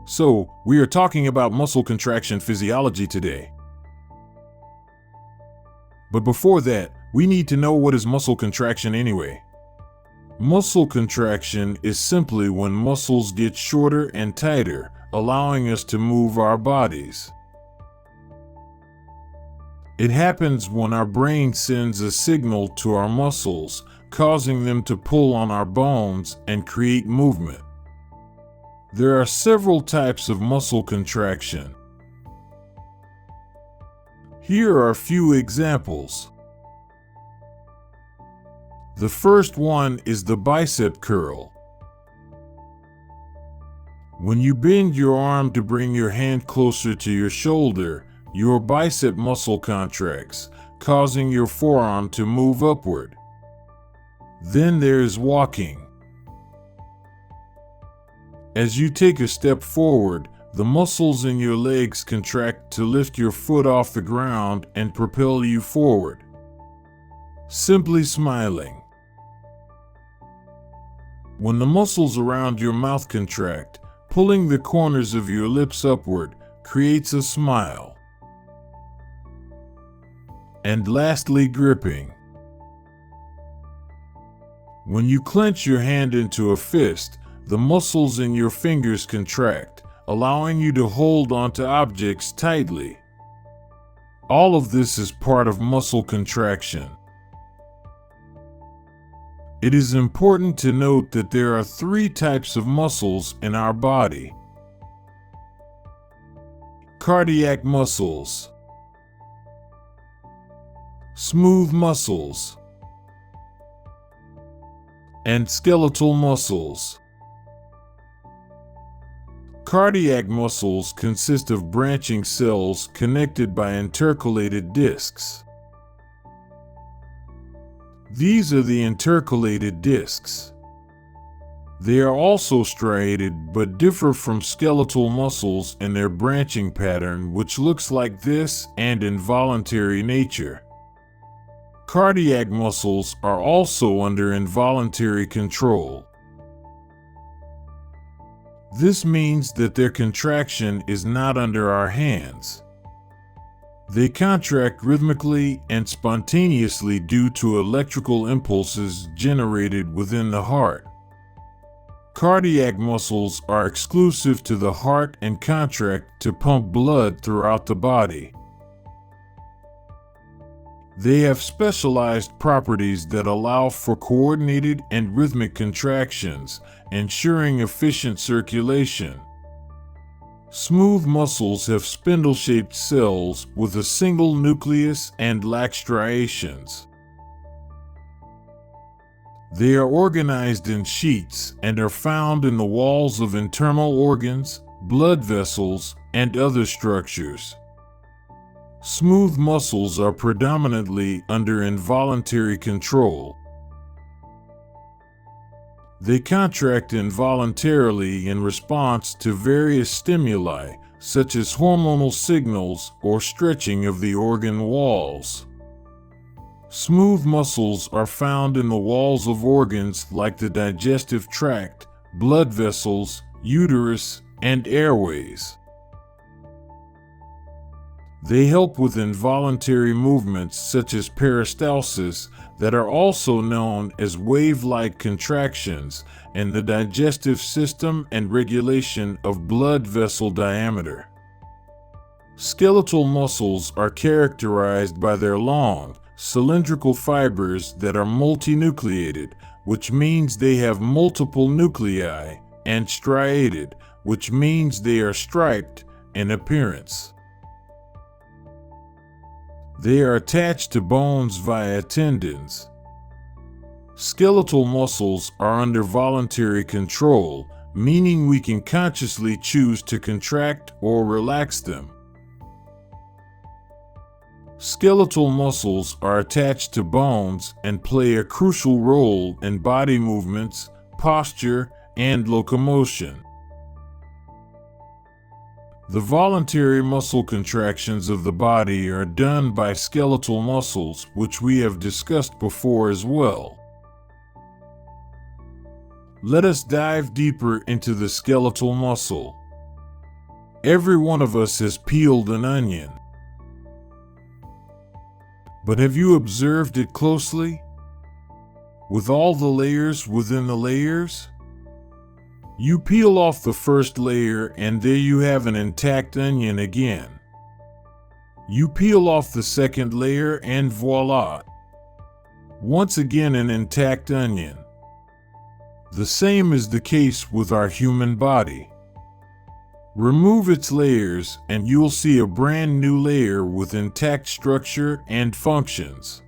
So, we are talking about muscle contraction physiology today. But before that, we need to know what is muscle contraction anyway. Muscle contraction is simply when muscles get shorter and tighter, allowing us to move our bodies. It happens when our brain sends a signal to our muscles, causing them to pull on our bones and create movement. There are several types of muscle contraction. Here are a few examples. The first one is the bicep curl. When you bend your arm to bring your hand closer to your shoulder, your bicep muscle contracts, causing your forearm to move upward. Then there is walking. As you take a step forward, the muscles in your legs contract to lift your foot off the ground and propel you forward. Simply smiling. When the muscles around your mouth contract, pulling the corners of your lips upward creates a smile. And lastly, gripping. When you clench your hand into a fist, the muscles in your fingers contract, allowing you to hold onto objects tightly. All of this is part of muscle contraction. It is important to note that there are 3 types of muscles in our body. Cardiac muscles, smooth muscles, and skeletal muscles. Cardiac muscles consist of branching cells connected by intercalated discs. These are the intercalated discs. They are also striated but differ from skeletal muscles in their branching pattern, which looks like this, and involuntary nature. Cardiac muscles are also under involuntary control. This means that their contraction is not under our hands. They contract rhythmically and spontaneously due to electrical impulses generated within the heart. Cardiac muscles are exclusive to the heart and contract to pump blood throughout the body. They have specialized properties that allow for coordinated and rhythmic contractions, ensuring efficient circulation. Smooth muscles have spindle-shaped cells with a single nucleus and lack striations. They are organized in sheets and are found in the walls of internal organs, blood vessels, and other structures. Smooth muscles are predominantly under involuntary control. They contract involuntarily in response to various stimuli, such as hormonal signals or stretching of the organ walls. Smooth muscles are found in the walls of organs like the digestive tract, blood vessels, uterus, and airways. They help with involuntary movements such as peristalsis that are also known as wave-like contractions, and the digestive system and regulation of blood vessel diameter. Skeletal muscles are characterized by their long, cylindrical fibers that are multinucleated, which means they have multiple nuclei, and striated, which means they are striped in appearance. They are attached to bones via tendons. Skeletal muscles are under voluntary control, meaning we can consciously choose to contract or relax them. Skeletal muscles are attached to bones and play a crucial role in body movements, posture, and locomotion. The voluntary muscle contractions of the body are done by skeletal muscles, which we have discussed before as well. Let us dive deeper into the skeletal muscle. Every one of us has peeled an onion. But have you observed it closely? With all the layers within the layers? You peel off the first layer and there you have an intact onion again. You peel off the second layer and voila! Once again an intact onion. The same is the case with our human body. Remove its layers and you'll see a brand new layer with intact structure and functions.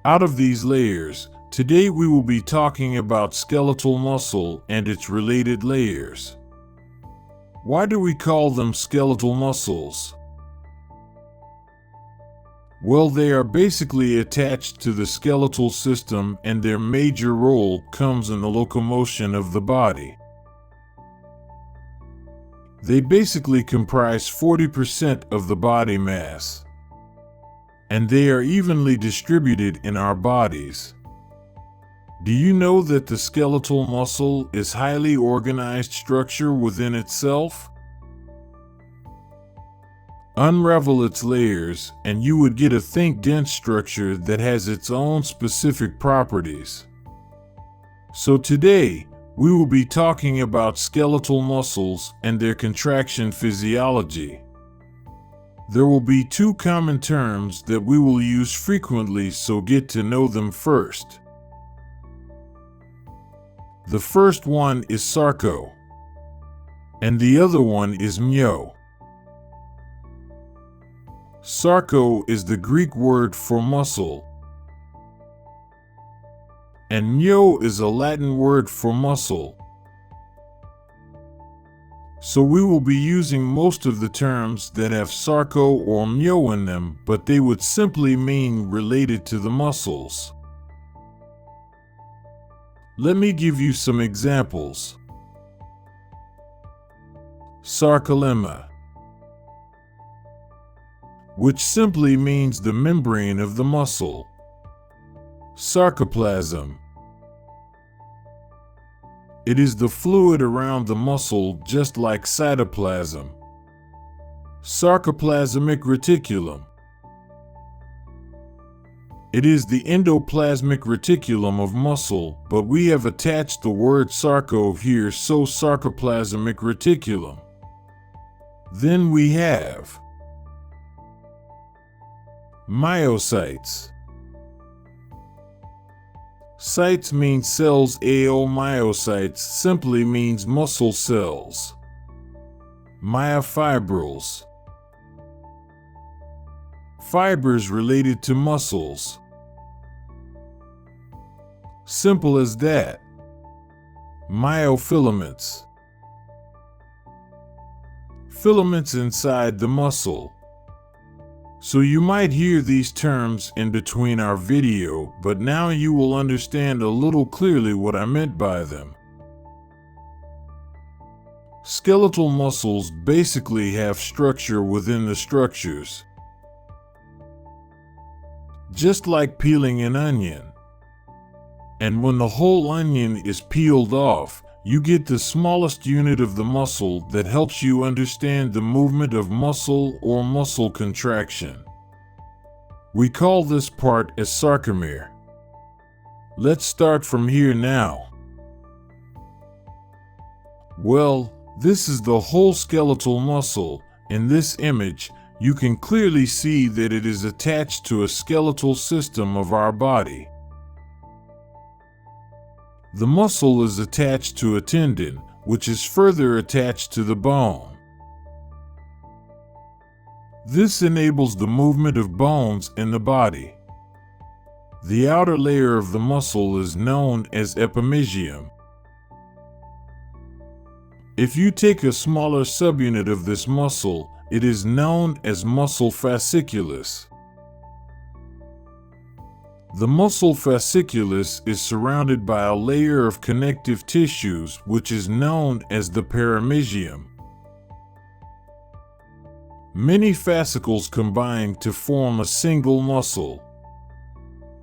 Out of these layers, today we will be talking about skeletal muscle and its related layers. Why do we call them skeletal muscles? Well, they are basically attached to the skeletal system and their major role comes in the locomotion of the body. They basically comprise 40% of the body mass. And they are evenly distributed in our bodies. Do you know that the skeletal muscle is highly organized structure within itself? Unravel its layers and you would get a thick, dense structure that has its own specific properties. So today, we will be talking about skeletal muscles and their contraction physiology. There will be two common terms that we will use frequently, so get to know them first. The first one is sarco, and the other one is myo. Sarco is the Greek word for muscle, and myo is a Latin word for muscle. So we will be using most of the terms that have sarco or myo in them, but they would simply mean related to the muscles. Let me give you some examples. Sarcolemma, which simply means the membrane of the muscle. Sarcoplasm. It is the fluid around the muscle, just like cytoplasm. Sarcoplasmic reticulum. It is the endoplasmic reticulum of muscle, but we have attached the word sarco here, so sarcoplasmic reticulum. Then we have myocytes. Cytes means cells. Myocytes simply means muscle cells. Myofibrils. Fibers related to muscles. Simple as that. Myofilaments. Filaments inside the muscle. So you might hear these terms in between our video, but now you will understand a little clearly what I meant by them. Skeletal muscles basically have structure within the structures. Just like peeling an onion. And when the whole onion is peeled off, you get the smallest unit of the muscle that helps you understand the movement of muscle or muscle contraction. We call this part a sarcomere. Let's start from here now. Well, this is the whole skeletal muscle. In this image, you can clearly see that it is attached to a skeletal system of our body. The muscle is attached to a tendon, which is further attached to the bone. This enables the movement of bones in the body. The outer layer of the muscle is known as epimysium. If you take a smaller subunit of this muscle, it is known as muscle fasciculus. The muscle fasciculus is surrounded by a layer of connective tissues, which is known as the perimysium. Many fascicles combine to form a single muscle.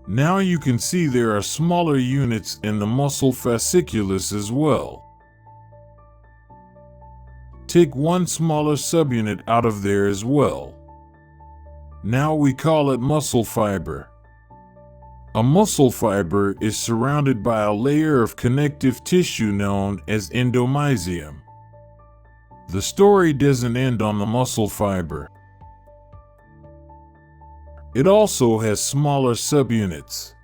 Now you can see there are smaller units in the muscle fasciculus as well. take one smaller subunit out of there as well. Now we call it muscle fiber. A muscle fiber is surrounded by a layer of connective tissue known as endomysium. The story doesn't end on the muscle fiber. It also has smaller subunits.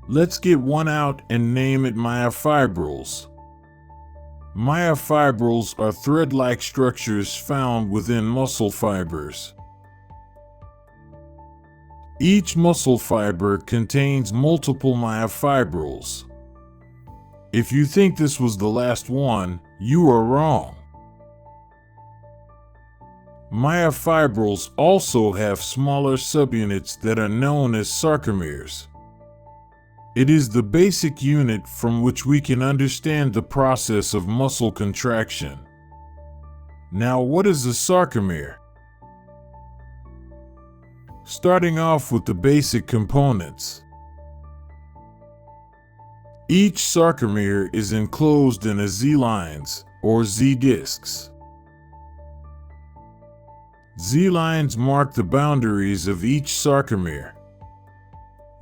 Let's get one out and name it myofibrils. Myofibrils are thread-like structures found within muscle fibers. Each muscle fiber contains multiple myofibrils. If you think this was the last one, you are wrong. Myofibrils also have smaller subunits that are known as sarcomeres. It is the basic unit from which we can understand the process of muscle contraction. Now, what is a sarcomere? Starting off with the basic components. Each sarcomere is enclosed in a Z-lines, or Z-discs. Z-lines mark the boundaries of each sarcomere.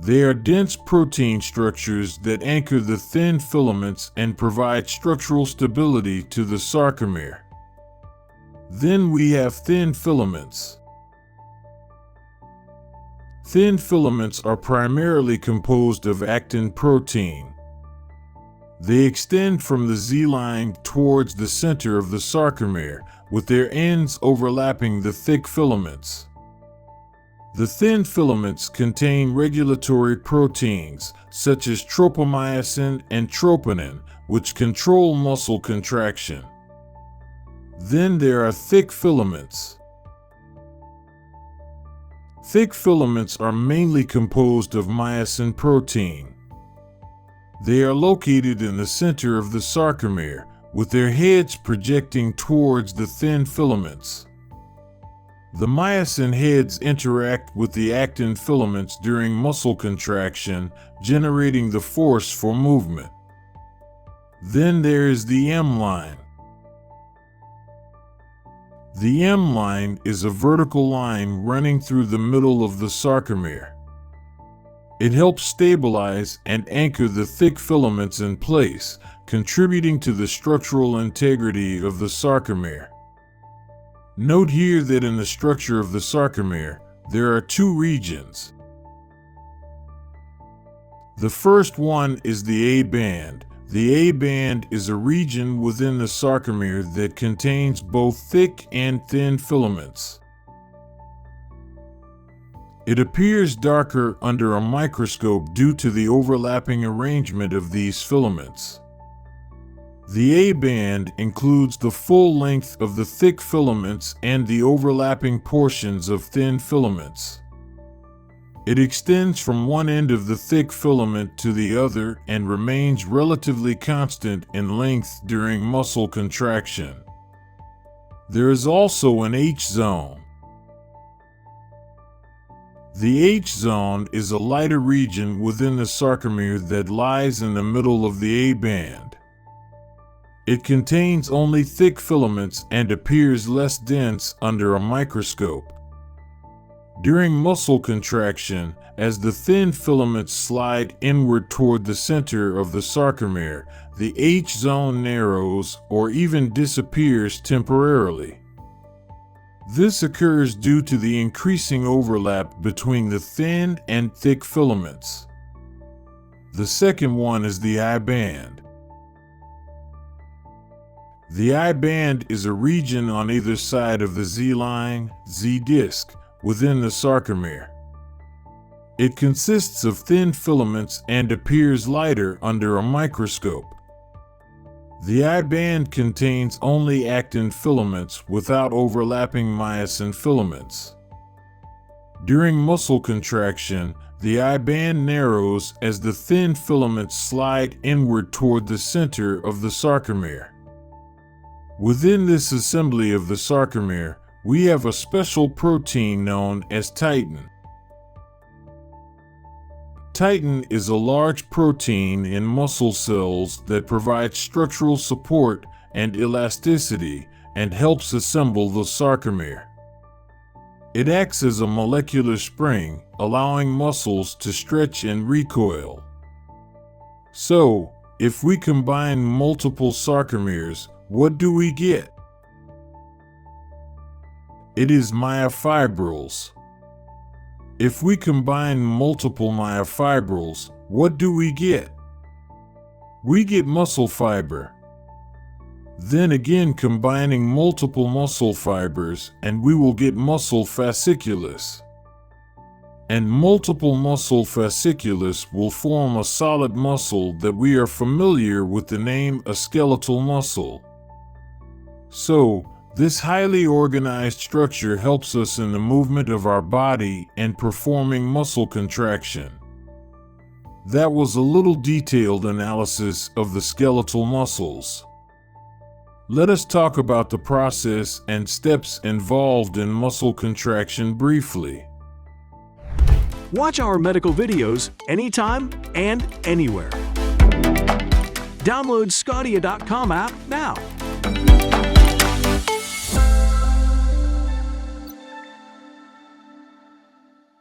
They are dense protein structures that anchor the thin filaments and provide structural stability to the sarcomere. Then we have thin filaments. Thin filaments are primarily composed of actin protein. They extend from the Z-line towards the center of the sarcomere, with their ends overlapping the thick filaments. The thin filaments contain regulatory proteins, such as tropomyosin and troponin, which control muscle contraction. Then there are thick filaments. Thick filaments are mainly composed of myosin protein. They are located in the center of the sarcomere, with their heads projecting towards the thin filaments. The myosin heads interact with the actin filaments during muscle contraction, generating the force for movement. Then there is the M-line. The M-line is a vertical line running through the middle of the sarcomere. It helps stabilize and anchor the thick filaments in place, contributing to the structural integrity of the sarcomere. Note here that in the structure of the sarcomere, there are two regions. The first one is the A-band. The A-band is a region within the sarcomere that contains both thick and thin filaments. It appears darker under a microscope due to the overlapping arrangement of these filaments. The A-band includes the full length of the thick filaments and the overlapping portions of thin filaments. It extends from one end of the thick filament to the other and remains relatively constant in length during muscle contraction. There is also an H-zone. The H-zone is a lighter region within the sarcomere that lies in the middle of the A-band. It contains only thick filaments and appears less dense under a microscope. During muscle contraction, as the thin filaments slide inward toward the center of the sarcomere, the H-zone narrows or even disappears temporarily. This occurs due to the increasing overlap between the thin and thick filaments. The second one is the I-band. The I-band is a region on either side of the Z-line, Z-disc, within the sarcomere. It consists of thin filaments and appears lighter under a microscope. The I-band contains only actin filaments without overlapping myosin filaments. During muscle contraction, the I-band narrows as the thin filaments slide inward toward the center of the sarcomere. Within this assembly of the sarcomere, we have a special protein known as titin. Titin is a large protein in muscle cells that provides structural support and elasticity, and helps assemble the sarcomere. It acts as a molecular spring, allowing muscles to stretch and recoil. So, if we combine multiple sarcomeres, what do we get? It is myofibrils. If we combine multiple myofibrils, what do we get? We get muscle fiber. Then again, combining multiple muscle fibers, and we will get muscle fasciculus. And multiple muscle fasciculus will form a solid muscle that we are familiar with the name a skeletal muscle. So, this highly organized structure helps us in the movement of our body and performing muscle contraction. That was a little detailed analysis of the skeletal muscles. Let us talk about the process and steps involved in muscle contraction briefly. Watch our medical videos anytime and anywhere. Download sqadia.com app now.